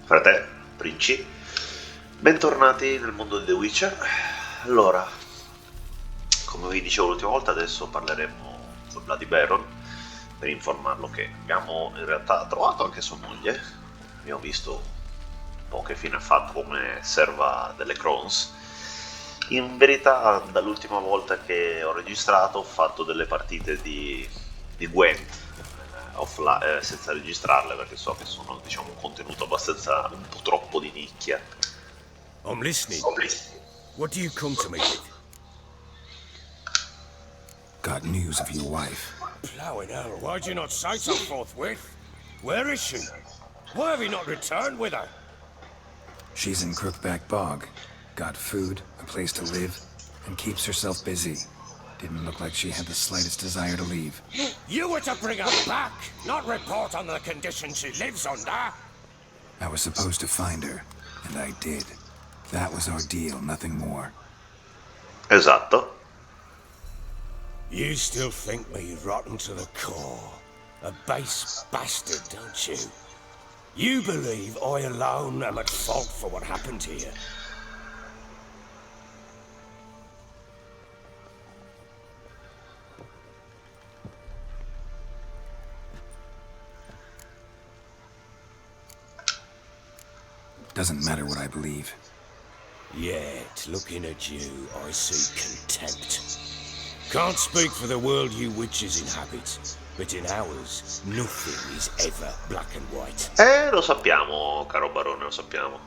Fratè, Princi, bentornati nel mondo di The Witcher. Allora, come vi dicevo l'ultima volta, adesso parleremo con Bloody Baron per informarlo che abbiamo in realtà trovato anche sua moglie. Abbiamo visto un po' che fine ha fatto come serva delle Crowns. In verità, dall'ultima volta che ho registrato, ho fatto delle partite di Gwent senza registrarle perché so che sono, diciamo, un contenuto abbastanza un po' troppo di nicchia. I'm listening. What do you come to me with? Got news of your wife. Plowing hell, why'd you not say so forthwith? Where is she? Why have you not returned with her? She's in Crookback Bog. Got food, a place to live, and keeps herself busy. Didn't look like she had the slightest desire to leave. You were to bring her back, not report on the conditions she lives under. I was supposed to find her, and I did. That was our deal, nothing more. Esatto. You still think me rotten to the core. A base bastard, don't you? You believe I alone am at fault for what happened here. Doesn't matter what I believe. Yet, looking at you, I see contempt. Can't speak for the world you witches inhabit, but in ours, nothing is ever black and white. Lo sappiamo, caro barone, lo sappiamo.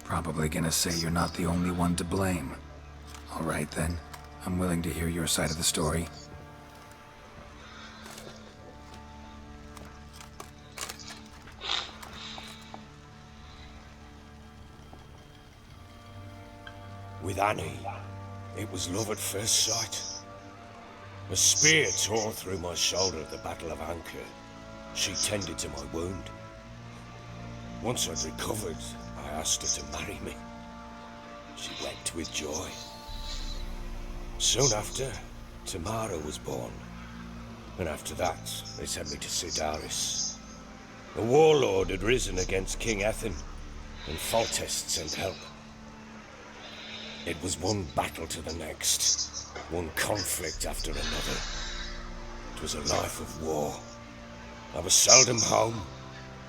Probably gonna say you're not the only one to blame. All right then, I'm willing to hear your side of the story. With Annie, it was love at first sight. A spear tore through my shoulder at the Battle of Anche. She tended to my wound. Once I'd recovered, I asked her to marry me. She wept with joy. Soon after, Tamara was born. And after that, they sent me to Sidaris. A warlord had risen against King Ethan, and Foltest sent help. It was one battle to the next, one conflict after another. It was a life of war. I was seldom home,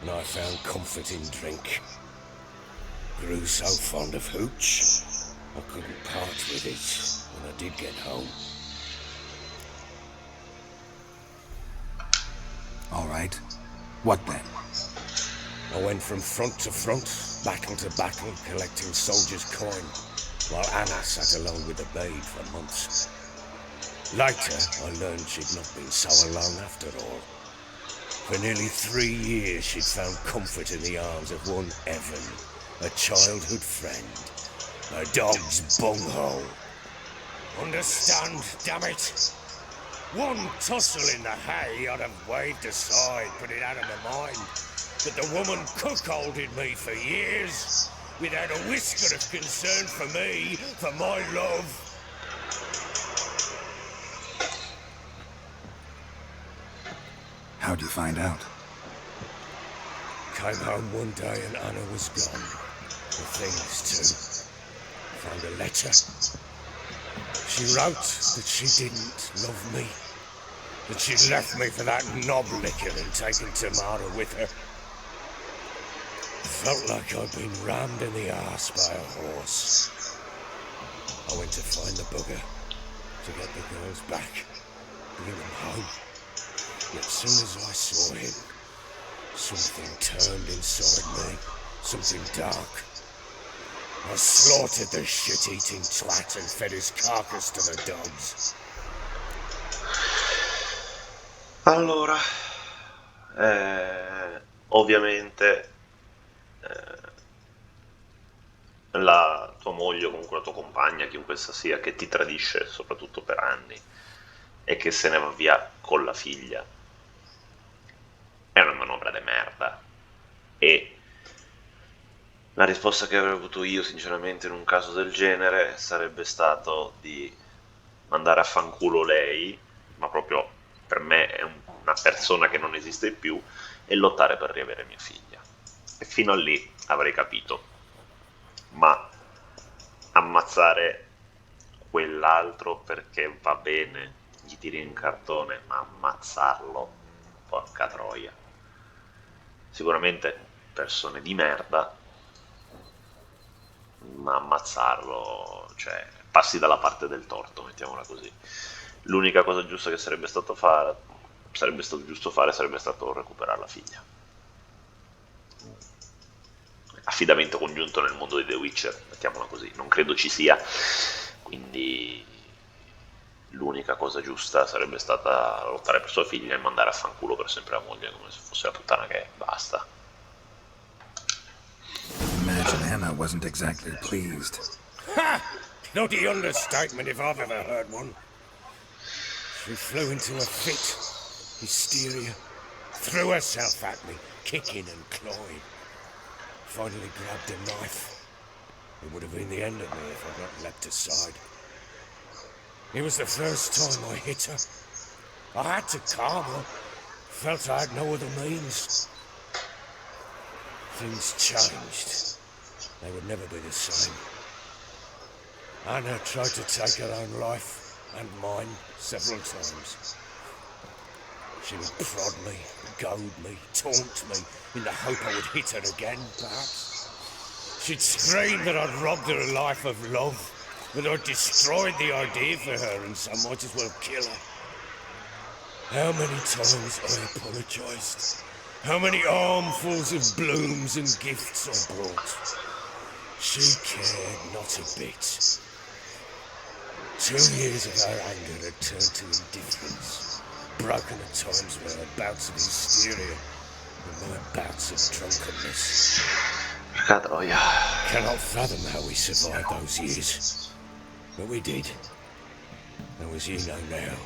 and I found comfort in drink. Grew so fond of hooch, I couldn't part with it when I did get home. All right. What then? I went from front to front, battle to battle, collecting soldiers' coin, while Anna sat alone with the babe for months. Later, I learned she'd not been so alone after all. For nearly 3 years, she'd found comfort in the arms of one Evan, a childhood friend, a dog's bunghole. Understand, damn it? One tussle in the hay I'd have waved aside, put it out of my mind. But the woman cuckolded me for years, without a whisker of concern for me, for my love. How'd you find out? Came home one day and Anna was gone. The things too. Found a letter. She wrote that she didn't love me. That she'd left me for that knob licker and taken Tamara with her. Felt like I'd been rammed in the arse by a horse. I went to find the bugger, to get the girls back, bring them home. Yet soon as I saw him, something turned inside me, something dark. I slaughtered the shit-eating twat and fed his carcass to the dogs. Allora, ovviamente la tua moglie o comunque la tua compagna, chiunque essa sia, che ti tradisce soprattutto per anni e che se ne va via con la figlia, è una manovra de merda. E la risposta che avrei avuto io sinceramente in un caso del genere sarebbe stato di mandare a fanculo lei, ma proprio per me è una persona che non esiste più, e lottare per riavere mia figlia. E fino a lì avrei capito. Ma ammazzare quell'altro perché va bene, gli tiri in cartone, ma ammazzarlo, porca troia. Sicuramente persone di merda, ma ammazzarlo, cioè, passi dalla parte del torto, mettiamola così. L'unica cosa giusta che sarebbe stato giusto fare sarebbe stato recuperare la figlia. Affidamento congiunto nel mondo di The Witcher, mettiamola così, non credo ci sia, quindi l'unica cosa giusta sarebbe stata lottare per sua figlia e mandare a fanculo per sempre la moglie, come se fosse la puttana che è, basta. Imagine Anna wasn't exactly pleased. Ha! Bloody understatement if I've ever heard one. She flew into a fit, hysteria, threw herself at me, kicking and clawing. Finally grabbed a knife. It would have been the end of me if I'd not leapt aside. It was the first time I hit her. I had to calm her. Felt I had no other means. Things changed. They would never be the same. Anna tried to take her own life, and mine, several times. She would prod me, goad me, taunt me, in the hope I would hit her again, perhaps. She'd scream that I'd robbed her a life of love, that I'd destroyed the idea for her, and so might as well kill her. How many times I apologised. How many armfuls of blooms and gifts I brought. She cared not a bit. 2 years of her anger had turned to indifference, broken at times by her bouts of hysteria and my bouts of drunkenness. Porca troia. Cannot fathom how we survived those years, but we did. And as you know now,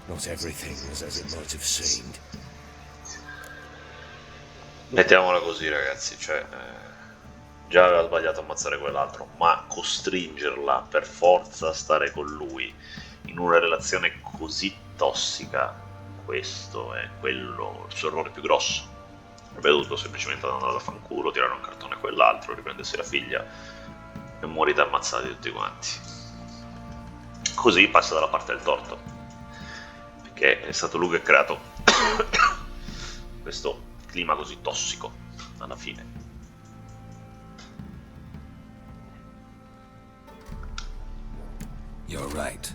not everything was as it might have seemed. Mettiamola così, ragazzi, cioè già aveva sbagliato a ammazzare quell'altro, ma costringerla per forza a stare con lui in una relazione così tossica, questo è quello il suo errore più grosso. Avrebbe dovuto semplicemente andare a fanculo, tirare un cartone a quell'altro, riprendersi la figlia e morite ammazzati tutti quanti. Così passa dalla parte del torto, perché è stato lui che ha creato questo clima così tossico alla fine. You're right.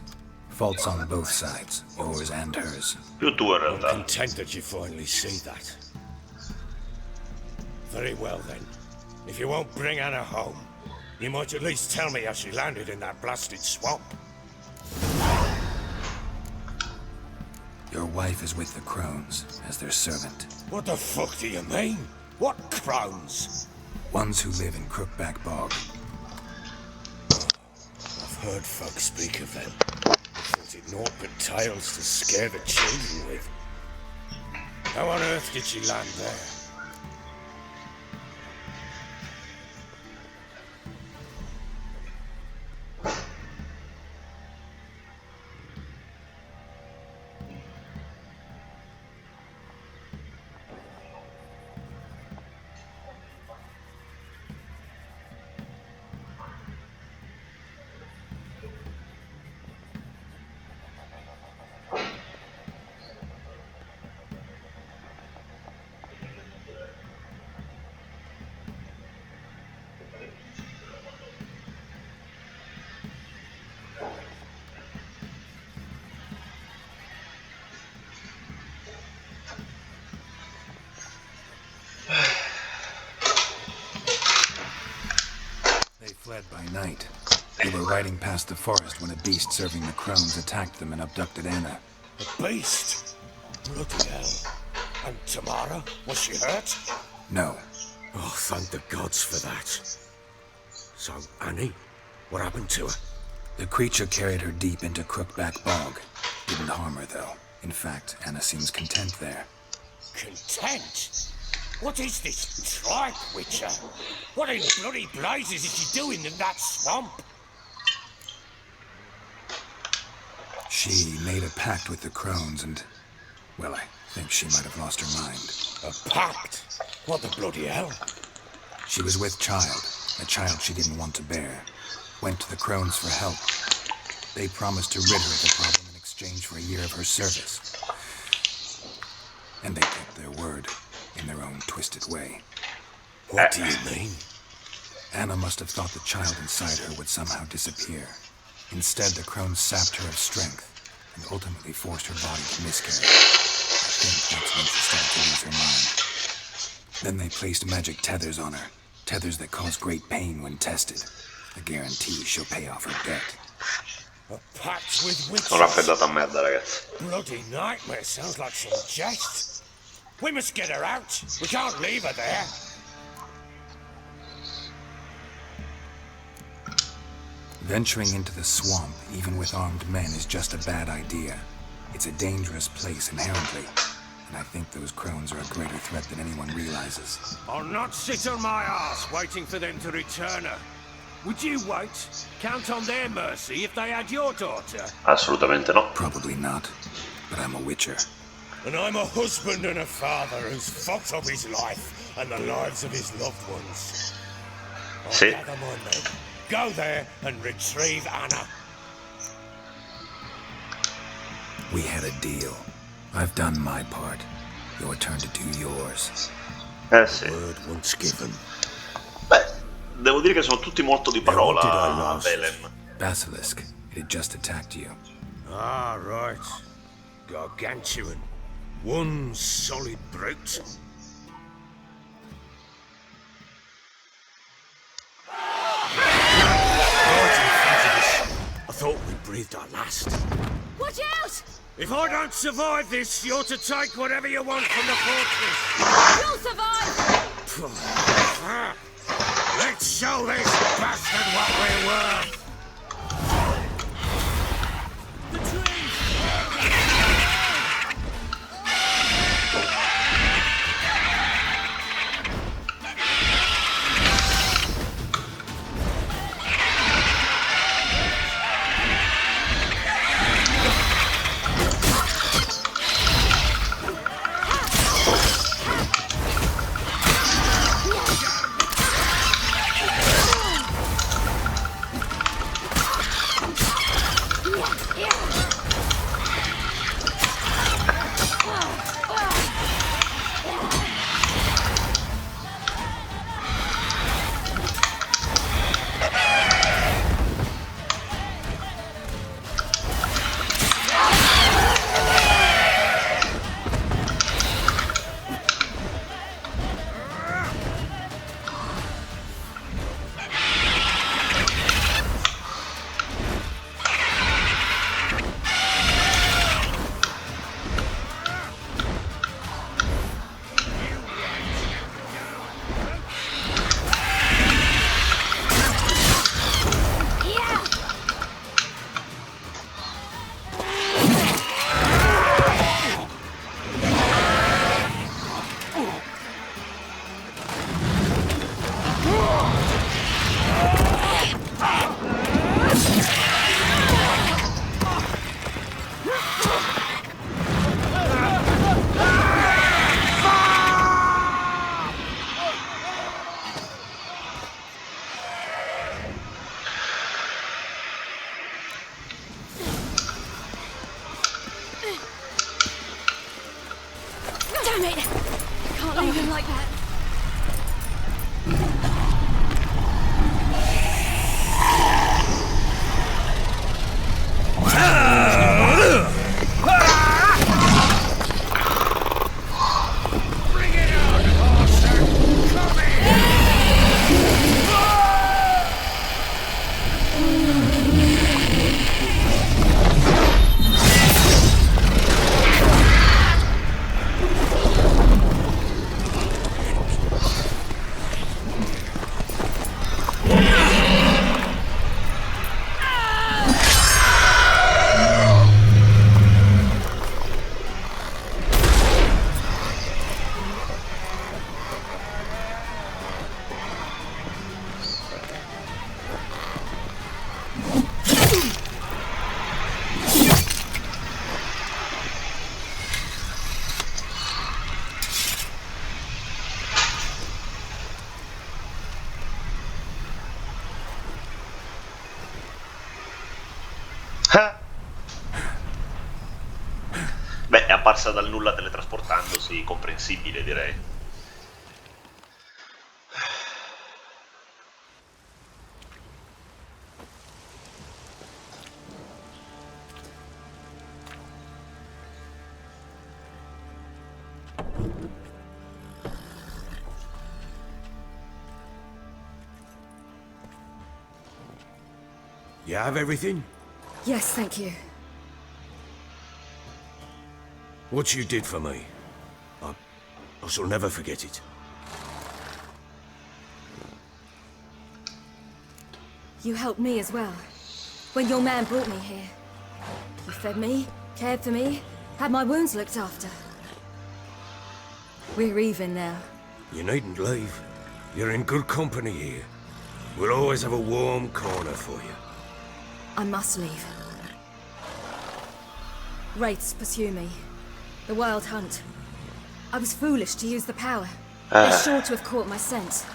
Faults on both sides, yours and hers. Più tu in I'm realtà. content that you finally see that. Very well then. If you won't bring Anna home, you might at least tell me how she landed in that blasted swamp. Your wife is with the crones, as their servant. What the fuck do you mean? What crones? Ones who live in Crookback Bog. I've heard folk speak of them. I thought it naught but tales to scare the children with. How on earth did she land there? They fled by night. They were riding past the forest when a beast serving the crones attacked them and abducted Anna. A beast? Bloody hell. And Tamara? Was she hurt? No. Oh, thank the gods for that. So, Annie? What happened to her? The creature carried her deep into Crookback Bog. Didn't harm her, though. In fact, Anna seems content there. Content? What is this tripe, Witcher? What in bloody blazes is she doing in that swamp? She made a pact with the crones and... well, I think she might have lost her mind. A pact? What the bloody hell? She was with child, a child she didn't want to bear. Went to the crones for help. They promised to rid her of the problem in exchange for a year of her service. And they kept their word, in their own twisted way. What do you mean? Anna must have thought the child inside her would somehow disappear. Instead, the crones sapped her of strength, and ultimately forced her body to miscarry. I think that's when she started to lose her mind. Then they placed magic tethers on her, tethers that cause great pain when tested. A guarantee she'll pay off her debt. A pact with witches? Sono raffreddata a merda, ragazzi. Bloody nightmare, sounds like some jest. We must get her out. We can't leave her there. Venturing into the swamp, even with armed men, is just a bad idea. It's a dangerous place inherently, and I think those crones are a greater threat than anyone realizes. I'll not sit on my ass waiting for them to return her. Would you wait? Count on their mercy if they had your daughter? Assolutamente no. Probably not, but I'm a witcher. And I'm a husband and a father who's fucked up his life and the lives of his loved ones. I'll Sì. gather my men, go there and retrieve Anna. We had a deal. I've done my part. Your turn to do yours. Sì. Word once given. Beh, devo dire che sono tutti molto di parola, What did I last? Velen. Basilisk, it had just attacked you. Ah, right. Gargantuan. One solid brute. I thought we breathed our last. Watch out! If I don't survive this, you're to take whatever you want from the fortress. You'll survive! Let's show this bastard what we're worth. The tree! Damn it! I can't leave him like that. apparsa dal nulla teletrasportandosi, comprensibile direi. You have everything? Yes, thank you. What you did for me, I shall never forget it. You helped me as well. When your man brought me here. You fed me, cared for me, had my wounds looked after. We're even now. You needn't leave. You're in good company here. We'll always have a warm corner for you. I must leave. Wraiths pursue me. The wild hunt. I was foolish to use the power. They're sure to have caught my scent.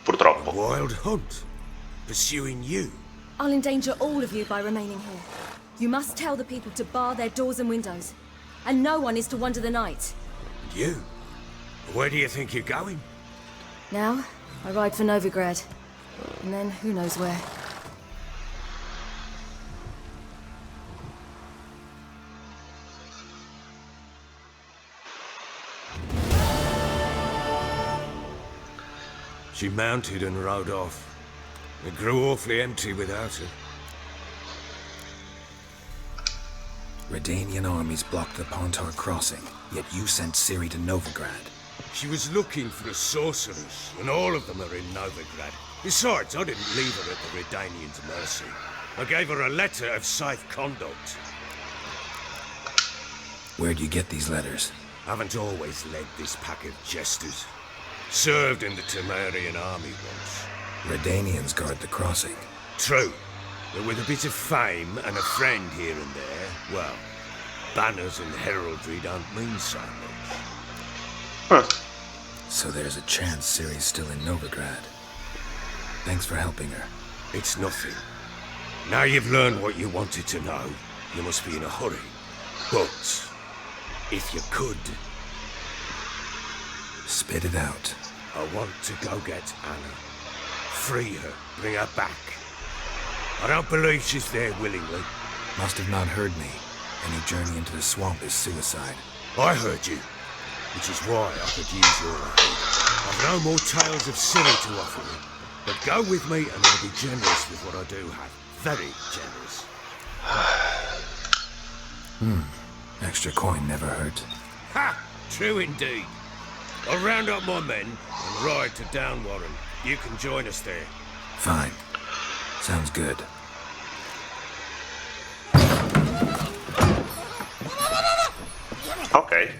Purtroppo. Wild hunt? Pursuing you? I'll endanger all of you by remaining here. You must tell the people to bar their doors and windows. And no one is to wander the night. You? Where do you think you're going? Now, I ride for Novigrad. And then who knows where. She mounted and rode off. It grew awfully empty without her. Redanian armies blocked the Pontar crossing, yet you sent Ciri to Novigrad. She was looking for the sorcerers, and all of them are in Novigrad. Besides, I didn't leave her at the Redanians' mercy. I gave her a letter of safe conduct. Where'd you get these letters? Haven't always led this pack of jesters. Served in the Temerian army once. Redanians guard the crossing. True, but with a bit of fame and a friend here and there, well, banners and heraldry don't mean so much. So there's a chance Ciri's still in Novigrad. Thanks for helping her. It's nothing. Now you've learned what you wanted to know, you must be in a hurry. But, if you could... Spit it out. I want to go get Anna. Free her, bring her back. I don't believe she's there willingly. Must have not heard me. Any journey into the swamp is suicide. I heard you, which is why I could use your aid. I've no more tales of Ciri to offer you, but go with me and I'll be generous with what I do have. Very generous. Extra coin never hurt. Ha! True indeed. I'll round up my men and ride to Downwarren. You can join us there. Fine. Sounds good. Ok.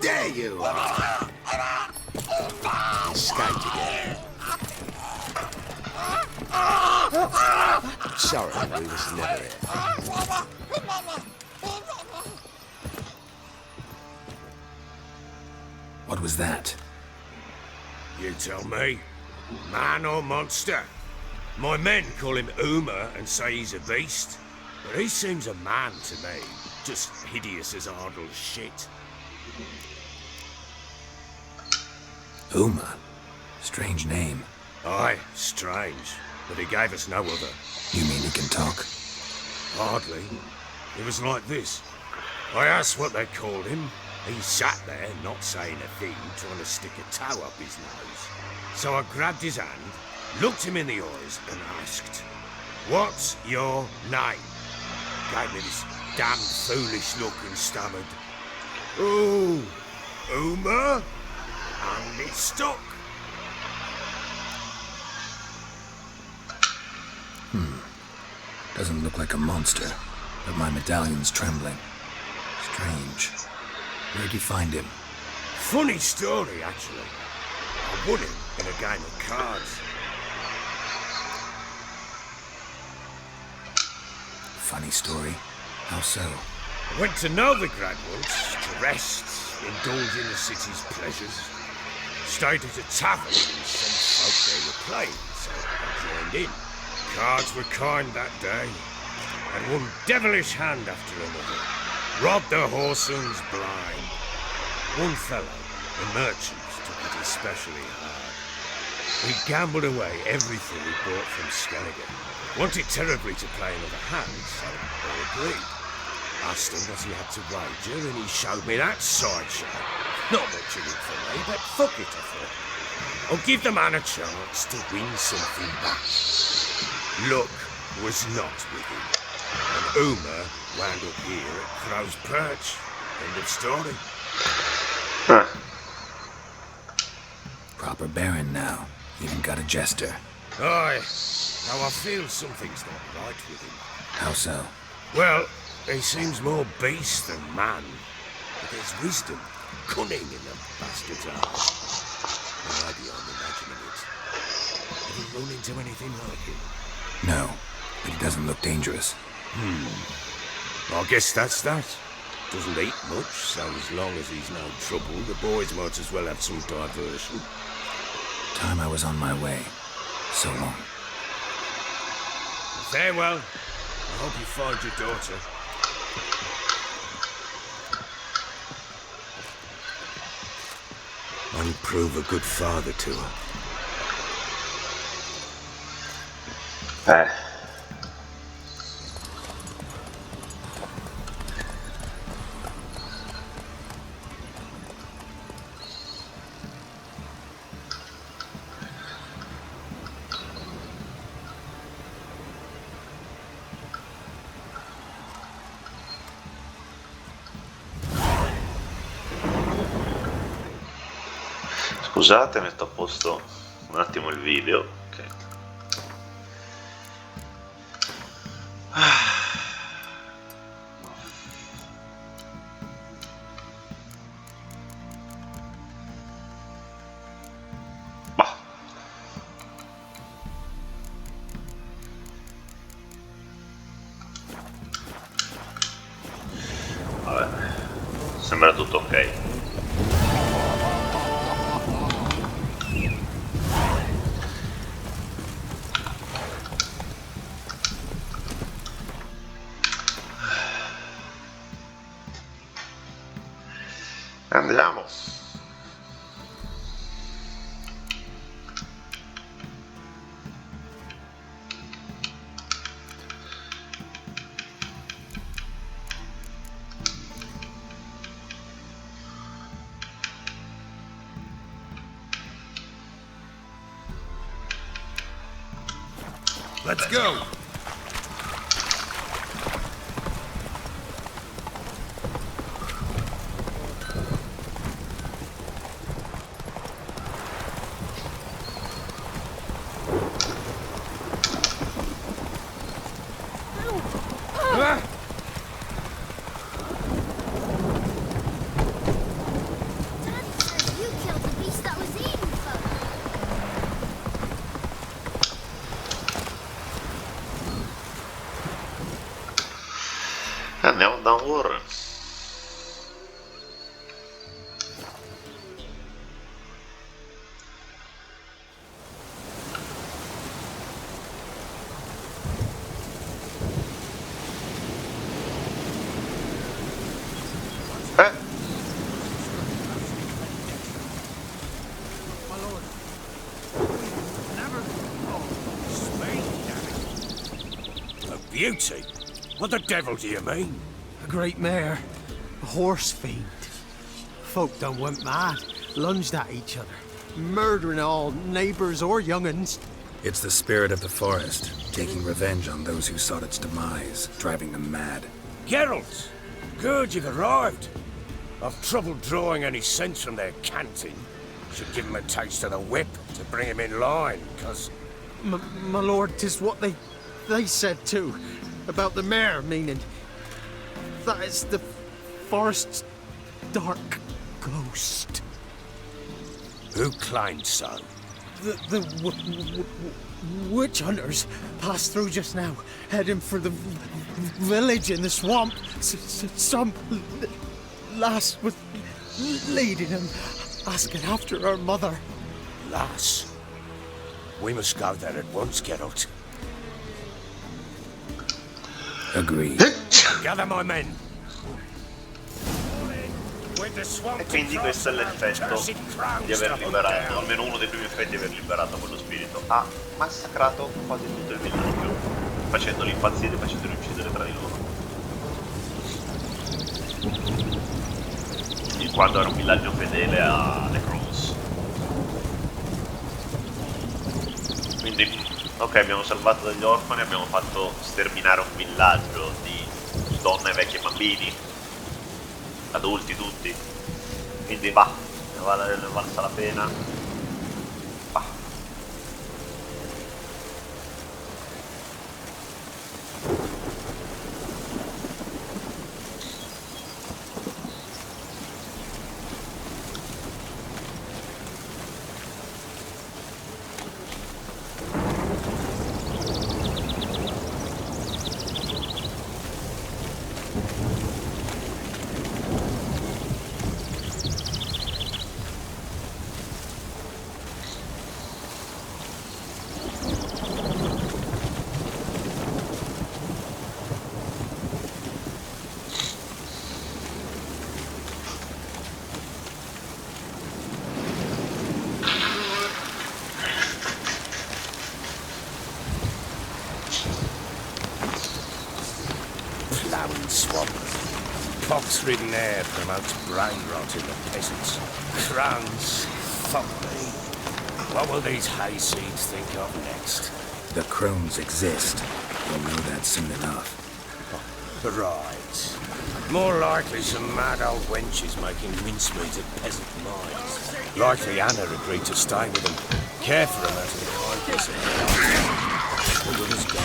There you are. Escaped again. Sorry, we was never here. What was that? You tell me. Man or monster? My men call him Uma and say he's a beast. But he seems a man to me. Just hideous as Ardle's shit. Uma? Strange name. Aye, strange. But he gave us no other. You mean he can talk? Hardly. It was like this. I asked what they called him. He sat there, not saying a thing, trying to stick a toe up his nose. So I grabbed his hand, looked him in the eyes, and asked, "What's your name?" Gave me this damn foolish look and stammered, "Oh, Uma?" And it stuck. Doesn't look like a monster, but my medallion's trembling. Strange. Where'd you find him? Funny story, actually. I won him in a game of cards. Funny story. How so? I went to Novigrad once to rest, indulge in the city's pleasures. Stayed at a tavern and some folk there were playing, so I joined in. Cards were kind that day. and one devilish hand after another. Robbed the whoresomes blind. One fellow, the merchant, took it especially hard. He gambled away everything he bought from Skelligan. Wanted terribly to play another hand, so I agreed. Asked him what he had to wager, and he showed me that sideshow. Not much in it for me, but fuck it, I thought. I'll give the man a chance to win something back. Luck was not with him, and Uma wound up here at Crow's Perch. End of story. Huh. Proper baron now. Even got a jester. Aye. Now I feel something's not right with him. How so? Well, he seems more beast than man. But there's wisdom, cunning in the bastard's eyes. Maybe I'm imagining it. Have you run into anything like him? No, but he doesn't look dangerous. I guess that's that. Doesn't eat much, so as long as he's no trouble, the boys might as well have some diversion. Time I was on my way. So long. Farewell. I hope you find your daughter. And prove a good father to her. Scusate, metto a posto un attimo il video. Ok. Bah. Vabbè, sembra tutto ok. Andiamo. Let's go! Andiamo da ora. A beauty? What the devil do you mean? A great mare. A horse fiend. Folk done went mad, lunged at each other, murdering all neighbours or young'uns. It's the spirit of the forest, taking revenge on those who sought its demise, driving them mad. Geralt! Good you've arrived. I've trouble drawing any sense from their canting. Should give him a taste of the whip to bring him in line, cause... My lord, 'tis what they said too. About the mare, meaning... That is the forest's dark ghost. Who claimed so? The witch hunters passed through just now, heading for the village in the swamp. Some lass was leading them, asking after her mother. Lass? We must go there at once, Geralt. Agreed. Gather my men. With the swamp E quindi questo è l'effetto di aver liberato, almeno uno dei primi effetti di aver liberato quello spirito. Ha massacrato quasi tutto il villaggio, facendoli impazzire e facendoli uccidere tra di loro. In quanto era un villaggio fedele alle Crows. Quindi, ok, abbiamo salvato degli orfani, abbiamo fatto sterminare un villaggio di donne, vecchi e bambini, adulti tutti, quindi va, ne valsa la pena. Va. Plowing swamp. Pox-ridden air promotes brain rot in the peasants. Crones, fuck me. What will these hayseeds think of next? The crones exist. We'll know that soon enough. Right. More likely some mad old wenches making mincemeat of peasant minds. Likely Anna agreed to stay with them, care for them out of the kindness of her heart. Look at us go.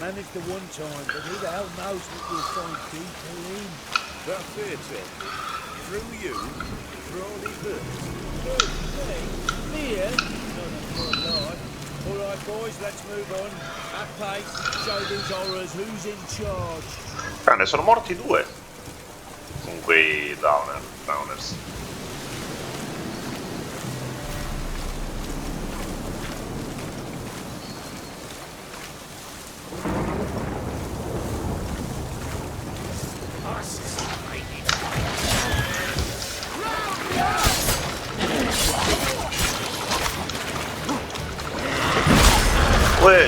Managed the one time, but who the hell knows what you'll find deeper in? That fair trip. Through you, for all he hurt. Me here? Not for a lie. All right, boys, let's move on. At pace, show these horrors who's in charge. Ne sono morti due con quei downers.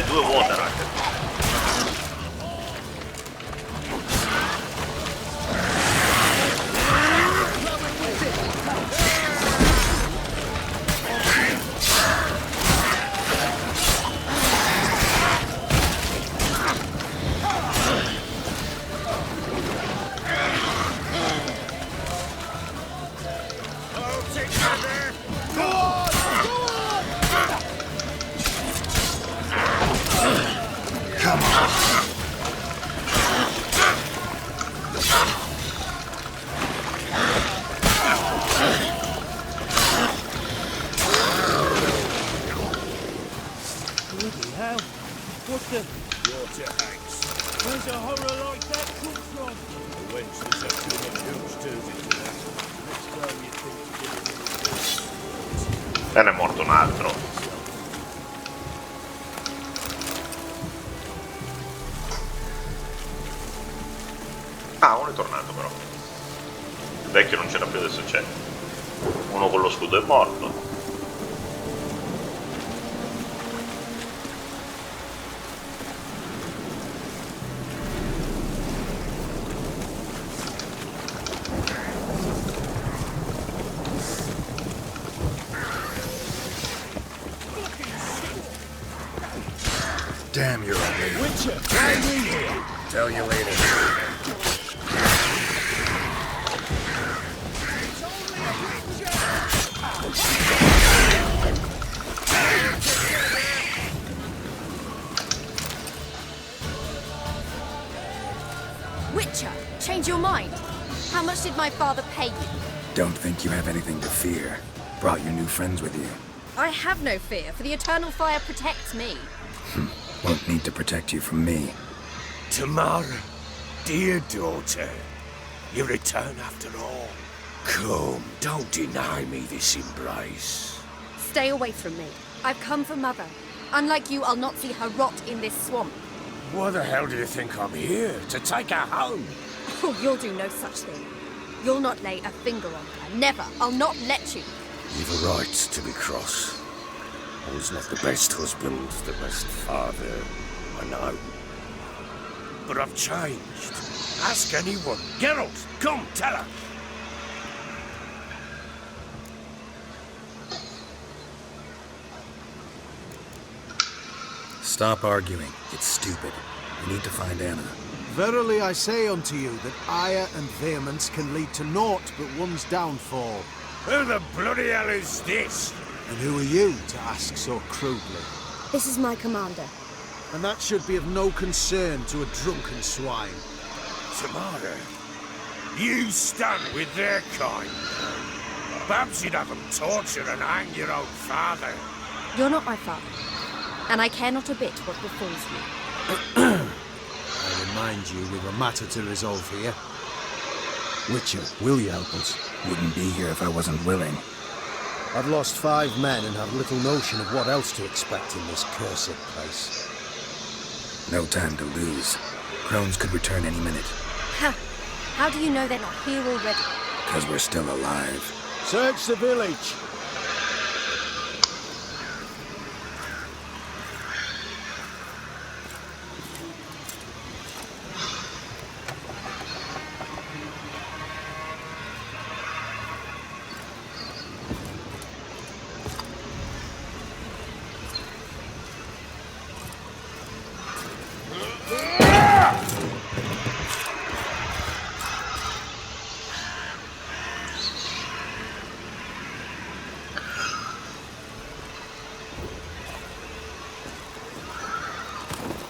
Due water anche. Where's a horror like that come from? The wench that's a huge turns into that. Next time you think E ne è morto un altro. Ah, uno è tornato però. Il vecchio non c'era più, adesso c'è. Uno con lo scudo è morto. Damn, you're ugly. Witcher, why are you here? Tell you later. Witcher, change your mind. How much did my father pay you? Don't think you have anything to fear. Brought your new friends with you. I have no fear, for the eternal fire protects me. Won't need to protect you from me. Tamara, dear daughter, you return after all. Come, don't deny me this embrace. Stay away from me. I've come for Mother. Unlike you, I'll not see her rot in this swamp. Why the hell do you think I'm here? To take her home? Oh, you'll do no such thing. You'll not lay a finger on her. Never. I'll not let you. You've a right to be cross. I was not the best husband, the best father, I know. But I've changed. Ask anyone. Geralt, come, tell her. Stop arguing. It's stupid. We need to find Anna. Verily I say unto you that ire and vehemence can lead to naught but one's downfall. Who the bloody hell is this? And who are you to ask so crudely? This is my commander. And that should be of no concern to a drunken swine. Tamara, you stand with their kind. Perhaps you'd have them torture and hang your own father. You're not my father. And I care not a bit what befalls you. I remind you we've a matter to resolve here. Witcher, will you help us? Wouldn't be here if I wasn't willing. I've lost 5 men and have little notion of what else to expect in this cursed place. No time to lose. Crones could return any minute. Ha! How do you know they're not here already? Because we're still alive. Search the village!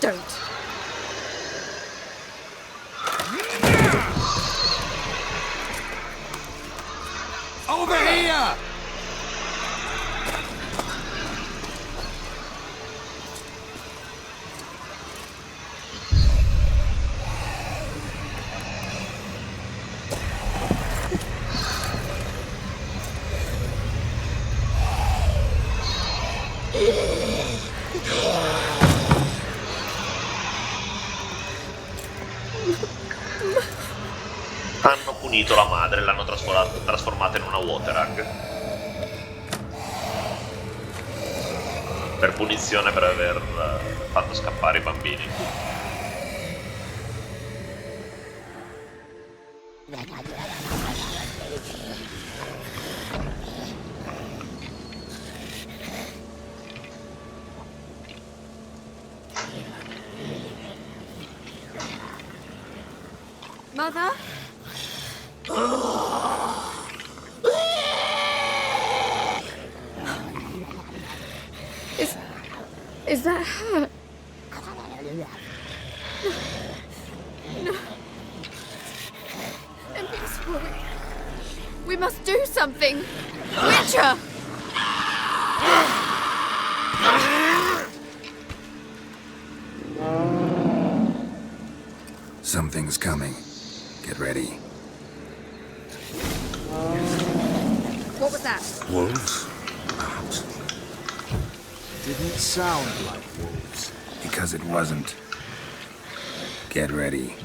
Don't. Over here! Hanno punito la madre, l'hanno trasformata in una waterhag. Per punizione per aver fatto scappare i bambini. Mother? Is that her? No. Impossible. We must do something. Witcher! Something's coming. Get ready. What was that? Wolves? Perhaps. Didn't sound like wolves. Because it wasn't. Get ready.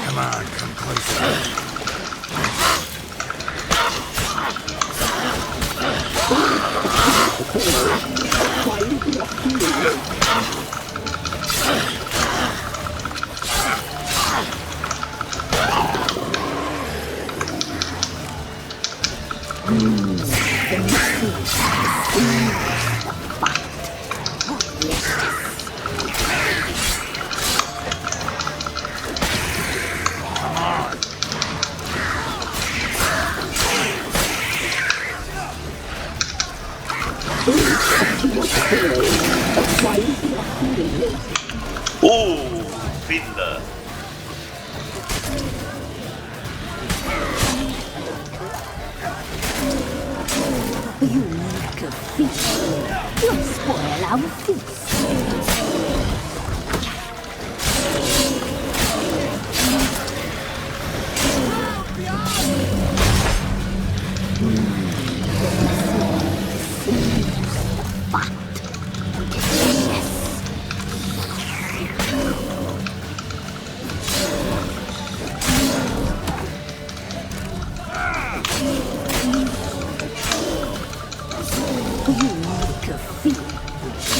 Come on, come closer. Bill. You make a feast. You'll spoil our feast.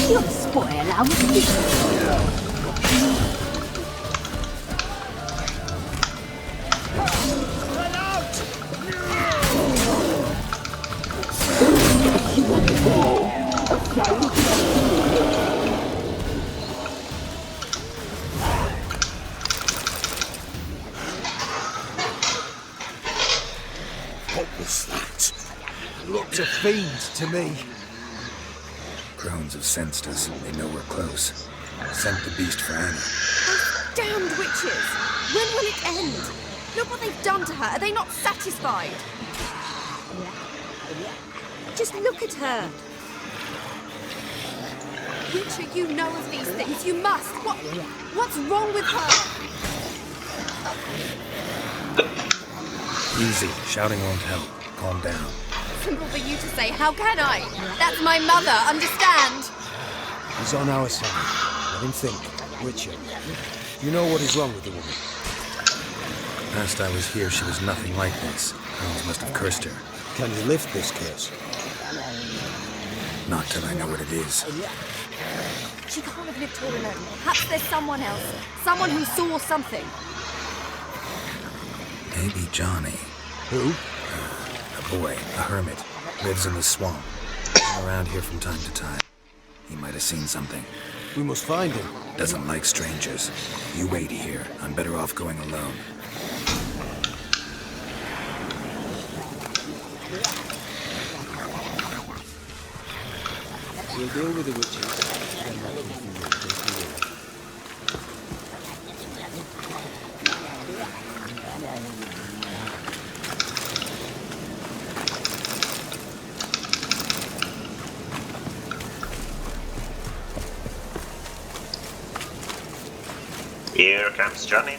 You'll spoil our feast. What was that? Looked a fiend to me. Crones have sensed us. They know we're close. Sent the beast for Anna. Those damned witches! When will it end? Look what they've done to her. Are they not satisfied? Just look at her. Witcher, you know of these things. You must. What's wrong with her? Easy. Shouting won't help. Calm down. Simple for you to say. How can I? That's my mother. Understand? He's on our side. Let him think. Witcher. You know what is wrong with the woman? Last I was here, she was nothing like this. Crones must have cursed her. Can you lift this curse? Not till I know what it is. She can't have lived here alone. Perhaps there's someone else. Someone who saw something. Maybe Johnny. Who? A boy, a hermit. Lives in the swamp. Been around here from time to time. He might have seen something. We must find him. Doesn't like strangers. You wait here. I'm better off going alone. We'll deal with the witches. Then let them feel what they feel. Here comes Johnny.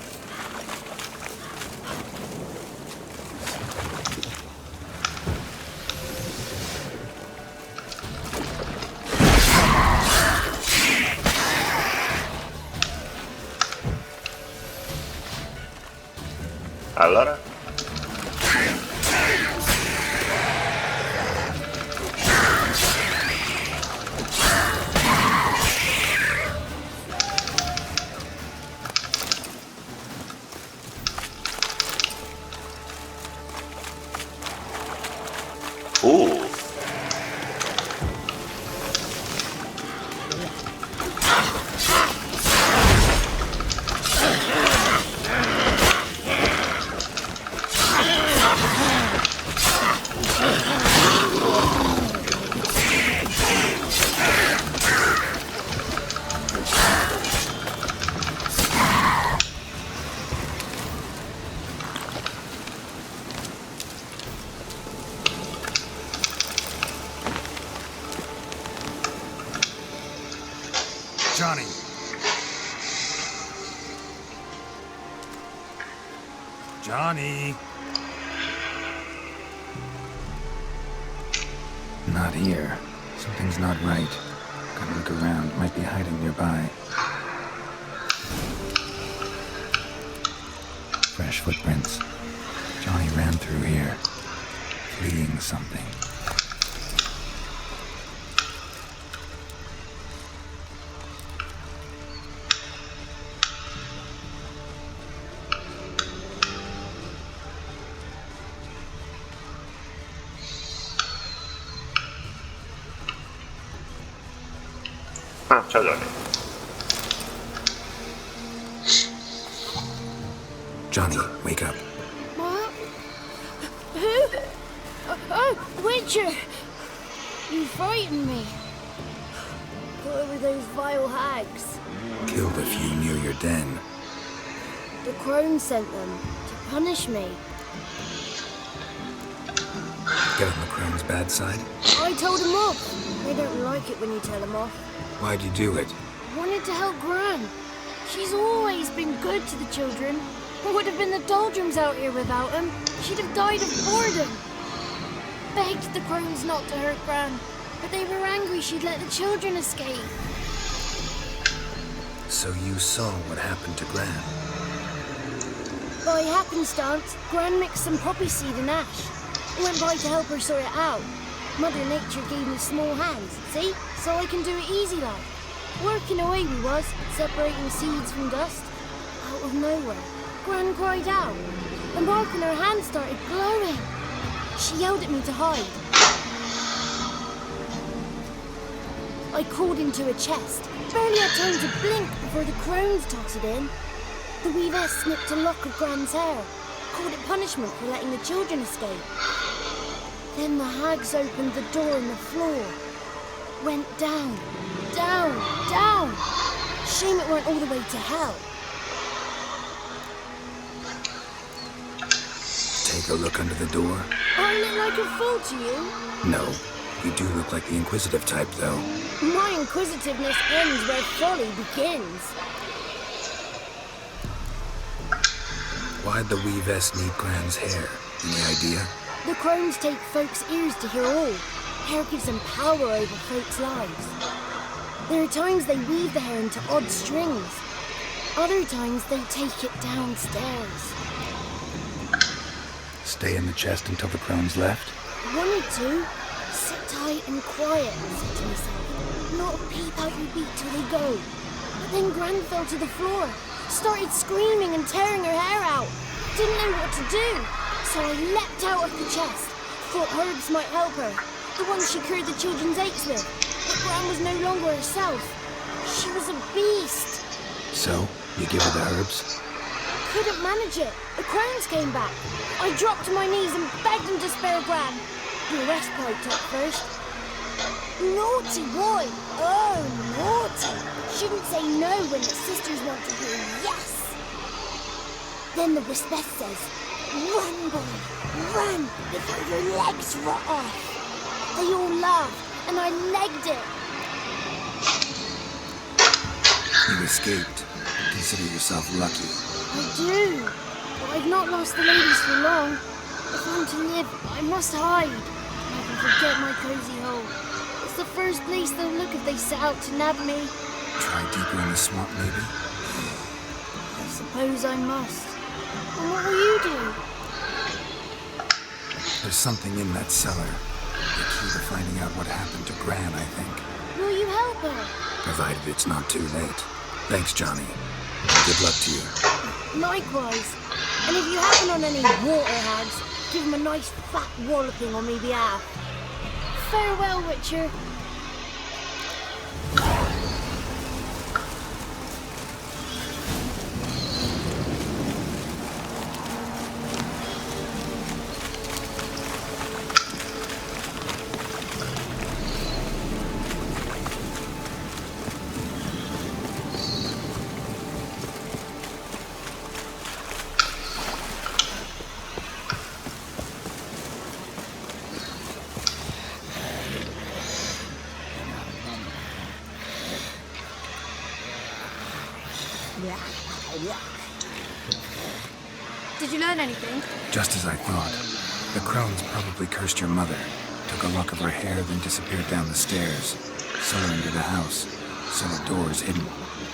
Allora? Johnny! Johnny! Not here. Something's not right. Gotta look around. Might be hiding nearby. Fresh footprints. Johnny ran through here. Fleeing something. Ah, ciao Johnny. Johnny, wake up. What? Who? Oh, Witcher! You frightened me. Thought it were those vile hags. Killed a few near your den. crone sent them to punish me. Get on the crone's bad side? I told them off. They don't like it when you tell them off. Why'd you do it? Wanted to help Gran. She's always been good to the children. It would have been the doldrums out here without him. She'd have died of boredom. Begged the crones not to hurt Gran, but they were angry she'd let the children escape. So you saw what happened to Gran? By happenstance, Gran mixed some poppy seed and ash. I went by to help her sort it out. Mother Nature gave me small hands, see? So I can do it easy like. Working away we was, separating seeds from dust. Out of nowhere, Gran cried out. The mark on her hand started glowing. She yelled at me to hide. I crawled into a chest. Barely had time to blink before the crones tossed it in. The weavess snipped a lock of Gran's hair. Called it punishment for letting the children escape. Then the hags opened the door in the floor. Went down, down, down. Shame it weren't all the way to hell. Take a look under the door? I look like a fool to you? No. You do look like the inquisitive type, though. My inquisitiveness ends where folly begins. Why'd the weavess need Gran's hair? Any idea? The crones take folks' ears to hear all. Hair gives them power over folks' lives. There are times they weave the hair into odd strings. Other times they take it downstairs. Stay in the chest until the crones left? Wanted to. Sit tight and quiet, I said to myself. Not peep out your beat till they go. But then Gran fell to the floor. Started screaming and tearing her hair out. Didn't know what to do. So I leapt out of the chest. Thought herbs might help her. The ones she cured the children's aches with. But Gran was no longer herself. She was a beast. So, you give her the herbs? Couldn't manage it. The crones came back. I dropped to my knees and begged them to spare Gran. The rest piped up first. Naughty boy. Oh, naughty. Shouldn't say no when the sisters want to hear yes. Then the Wispeth says, run, boy, run, before your legs rot off. They all laughed, and I legged it. You escaped. Consider yourself lucky. I do, but I've not lost the ladies for long. If I'm to live, I must hide. I can forget my cozy hole. It's the first place they'll look if they set out to nab me. Try deeper in the swamp, maybe? I suppose I must. And what will you do? There's something in that cellar. The key to finding out what happened to Gran, I think. Will you help her? Provided it's not too late. Thanks, Johnny. Good luck to you. Likewise. And if you happen on any water hags, give them a nice fat walloping on me behalf. Farewell, Witcher. Did you learn anything? Just as I thought. The crones probably cursed your mother, took a lock of her hair, then disappeared down the stairs. Cellar into the house, so the door is hidden.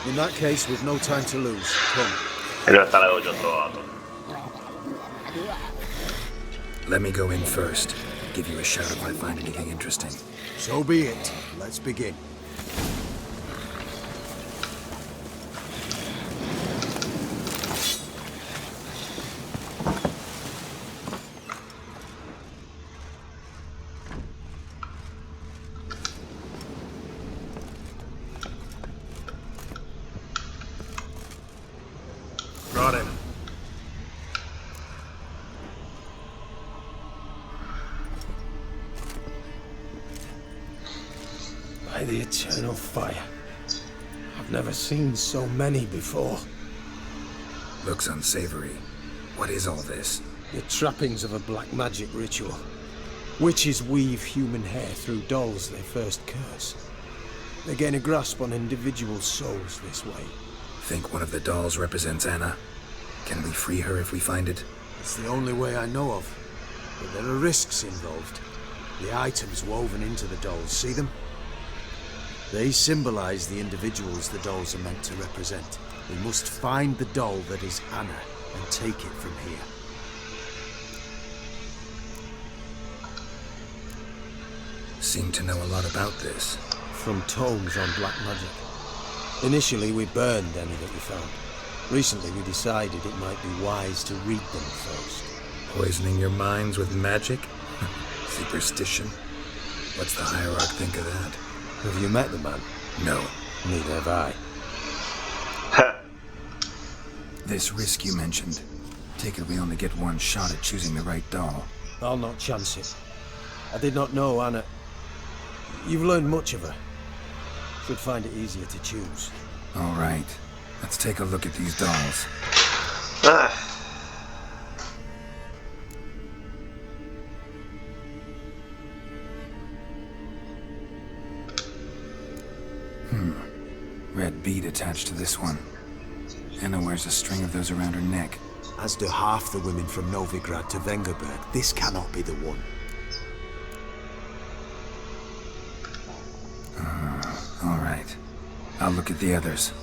In that case, we've no time to lose. Come. In realtà l'avevo già trovato. Let me go in first. Give you a shout if I find anything interesting. So be it. Let's begin. Brought him. By the eternal fire. I've never seen so many before. Looks unsavory. What is all this? The trappings of a black magic ritual. Witches weave human hair through dolls they first curse. They gain a grasp on individual souls this way. Think one of the dolls represents Anna? Can we free her if we find it? It's the only way I know of. But there are risks involved. The items woven into the dolls, see them? They symbolize the individuals the dolls are meant to represent. We must find the doll that is Anna and take it from here. Seem to know a lot about this. From tomes on black magic. Initially, we burned any that we found. Recently, we decided it might be wise to read them first. Poisoning your minds with magic? Superstition? What's the hierarch think of that? Have you met the man? No. Neither have I. This risk you mentioned. Take it we only get one shot at choosing the right doll. I'll not chance it. I did not know Anna. You've learned much of her. Should find it easier to choose. All right. Let's take a look at these dolls. Red bead attached to this one. Anna wears a string of those around her neck. As do half the women from Novigrad to Vengerberg. This cannot be the one. All right. I'll look at the others.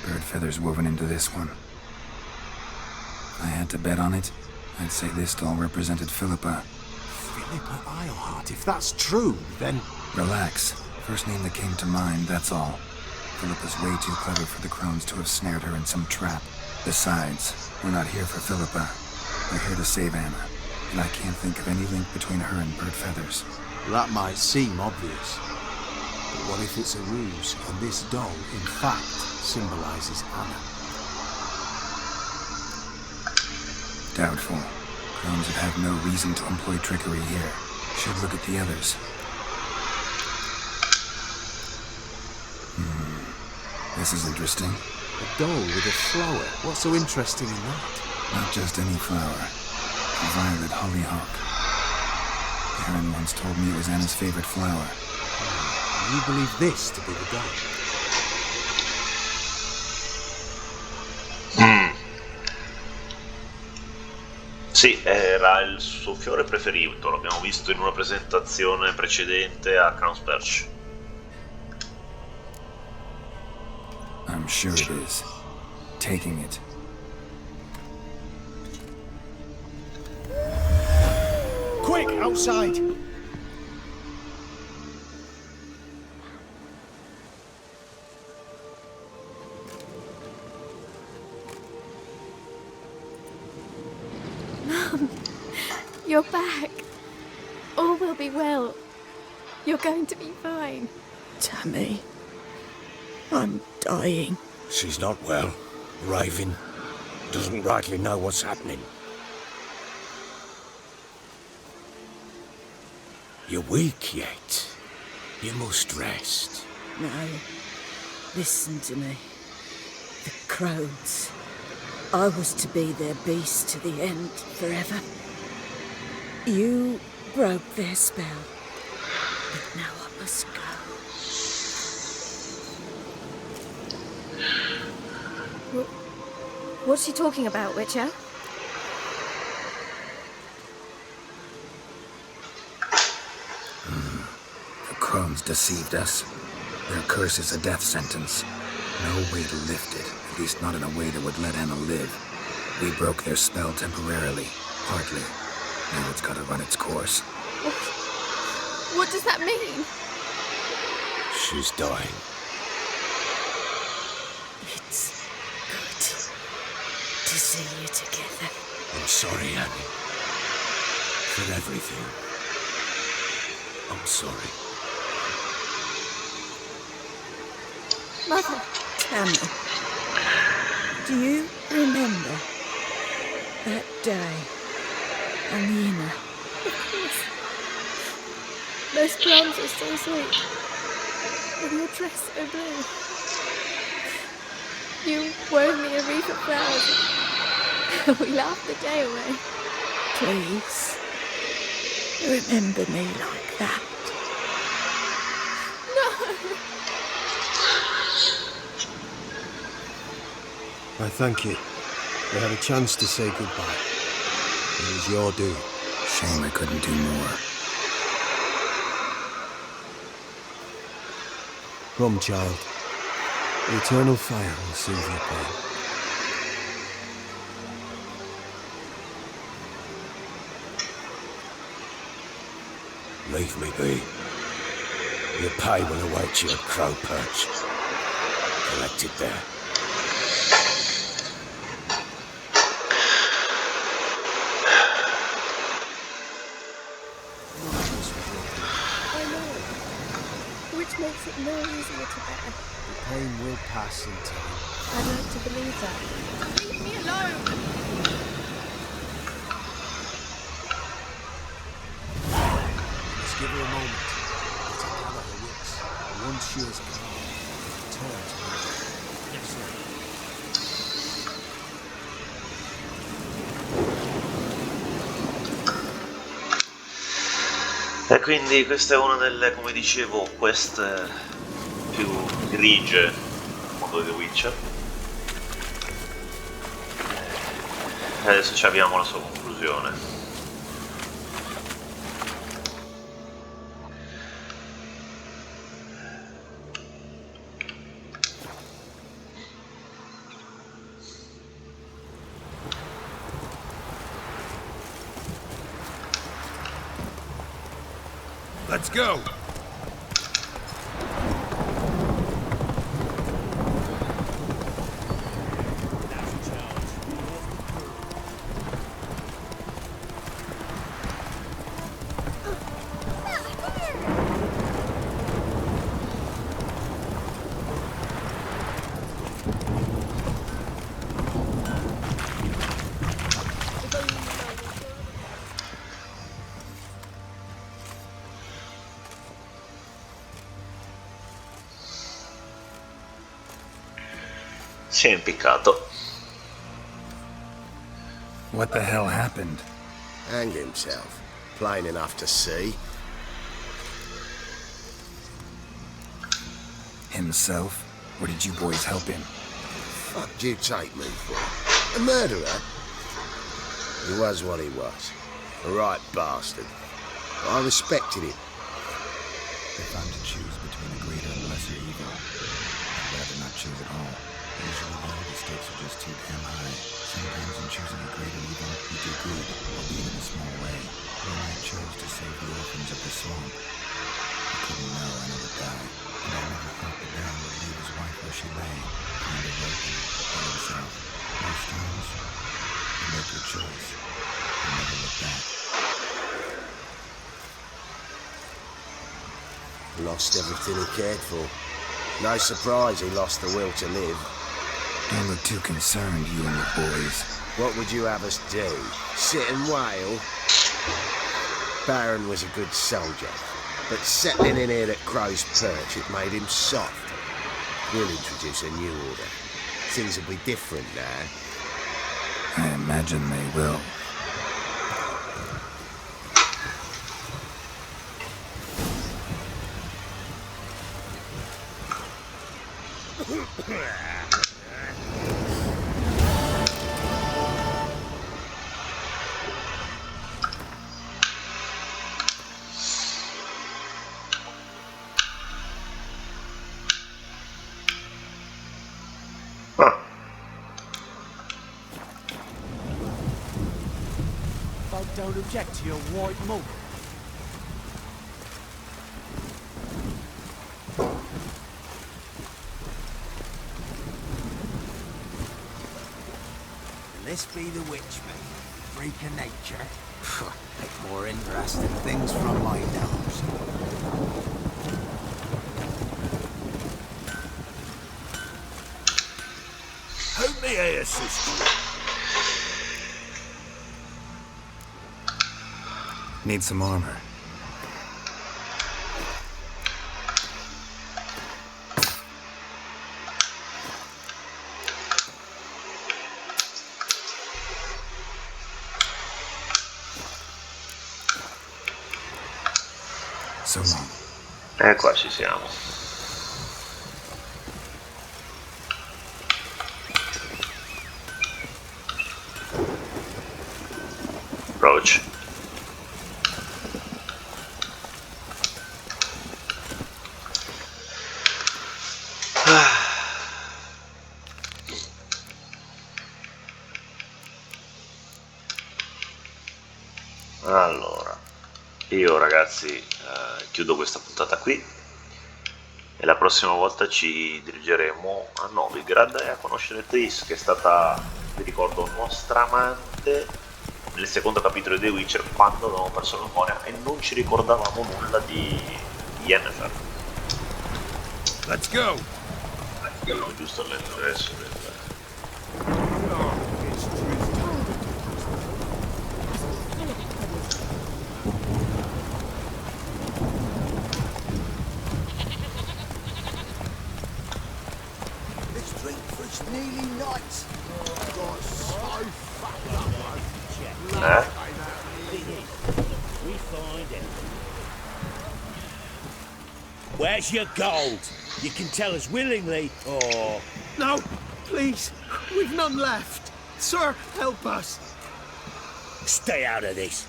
Bird feathers woven into this one. If I had to bet on it, I'd say this doll represented Philippa. Philippa Eilhart, if that's true, then... Relax. First name that came to mind, that's all. Philippa's way too clever for the crones to have snared her in some trap. Besides, we're not here for Philippa. We're here to save Anna. And I can't think of any link between her and bird feathers. That might seem obvious. But what if it's a ruse, and this doll, in fact, symbolizes Anna? Doubtful. Crones would have no reason to employ trickery here. Should look at the others. This is interesting. A doll with a flower. What's so interesting in that? Not just any flower. A violet hollyhock. Aaron once told me it was Anna's favorite flower. You believe this to be the doll? Sì, era il suo fiore preferito, l'abbiamo visto in una presentazione precedente a Crown's Perch. I'm sure it is. Taking it. Quick, outside! Mum, you're back. All will be well. You're going to be fine. Tammy, I'm dying. She's not well. Raving. Doesn't rightly know what's happening. You're weak yet. You must rest. No, listen to me. The crones. I was to be their beast to the end, forever. You broke their spell. But now I must go. What's she talking about, Witcher? The crones deceived us. Their curse is a death sentence. No way to lift it, at least not in a way that would let Anna live. We broke their spell temporarily, partly. Now it's got to run its course. What does that mean? She's dying. It's good to see you together. I'm sorry, Annie. For everything. I'm sorry. Mother. Tammy, do you remember that day on the inner? Those plants are so sweet. And your dress so blue. You wove me a wreath of flowers. We laughed the day away. Please, remember me like that. No! I thank you. We had a chance to say goodbye. It was your doing. Shame I couldn't do more. Come, child. The eternal fire will soothe your pain. Leave me be. Your pay will await you at Crow Perch. Collect it there. I know. Which makes it no easier to bear. The pain will pass in time. I'd like to believe that. Leave me alone! Let's give her a moment. Let her gather her wits. Once she is calm, return to her. Yes, sir. E quindi questa è una delle, come dicevo, quest più grigie nel mondo di The Witcher. E adesso ci avviamo alla sua conclusione. Let's go! Si è impiccato. What the hell happened? Hanged himself. Plain enough to see. Himself? Or did you boys help him? Fuck do you take me for? A murderer? He was what he was. A right bastard. But I respected him. If I'm to choose between a greater and lesser evil, I'd rather not choose at all. Usually, though, the stakes are just too damn high. Sometimes in choosing a greater evil, you do good, albeit in a small way. When I chose to save the orphans of the swamp, I couldn't know I would die, and I never thought the Baron would leave his wife where she lay, kind of broken, by himself. Most times, you make your choice, and never look back. Lost everything he cared for. No surprise he lost the will to live. Don't look too concerned, you and your boys. What would you have us do? Sit and wail? Baron was a good soldier, but settling in here at Crow's Perch, it made him soft. We'll introduce a new order. Things will be different now. I imagine they will. Folk don't object to your white mug. This be the witchman, freak of nature. More interesting things from my nose. Who me here, sister? Need some armor. So long. E qua ci siamo. Approach. Allora, io ragazzi chiudo questa puntata qui e la prossima volta ci dirigeremo a Novigrad e a conoscere Tris, che è stata, vi ricordo, nostra amante nel secondo capitolo di The Witcher, quando avevamo perso la memoria e non ci ricordavamo nulla di Yennefer. Let's go! Abbiamo giusto l'ingresso del... Nearly night. Got so fucked up, We find it. Where's your gold? You can tell us willingly, or... No, please. We've none left. Sir, help us. Stay out of this.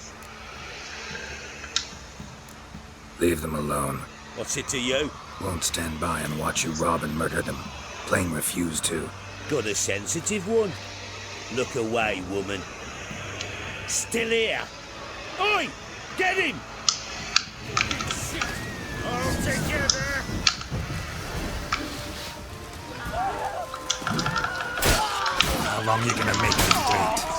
Leave them alone. What's it to you? Won't stand by and watch you rob and murder them. Plain refuse to. Got a sensitive one. Look away, woman. Still here. Oi! Get him! All together! How long you gonna make me wait?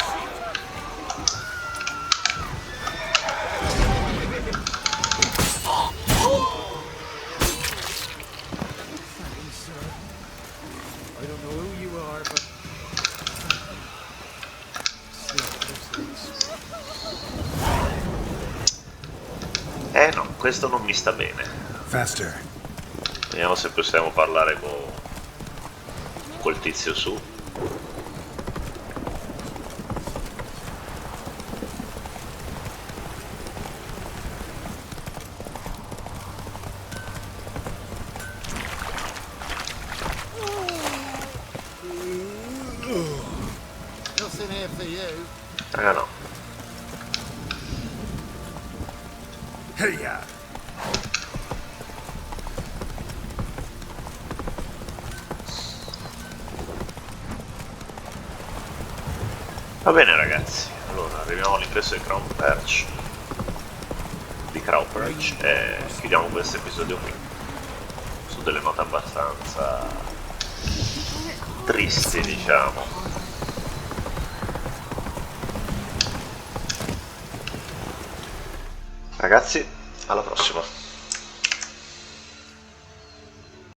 I don't know who you are, but... no, questo non mi sta bene. Faster. Vediamo se possiamo parlare con quel tizio su. Nothing here for you. No. Heya! Va bene ragazzi, allora arriviamo all'ingresso di Crown Perch. E chiudiamo questo episodio qui. Su delle note abbastanza tristi, diciamo. Ragazzi, alla prossima.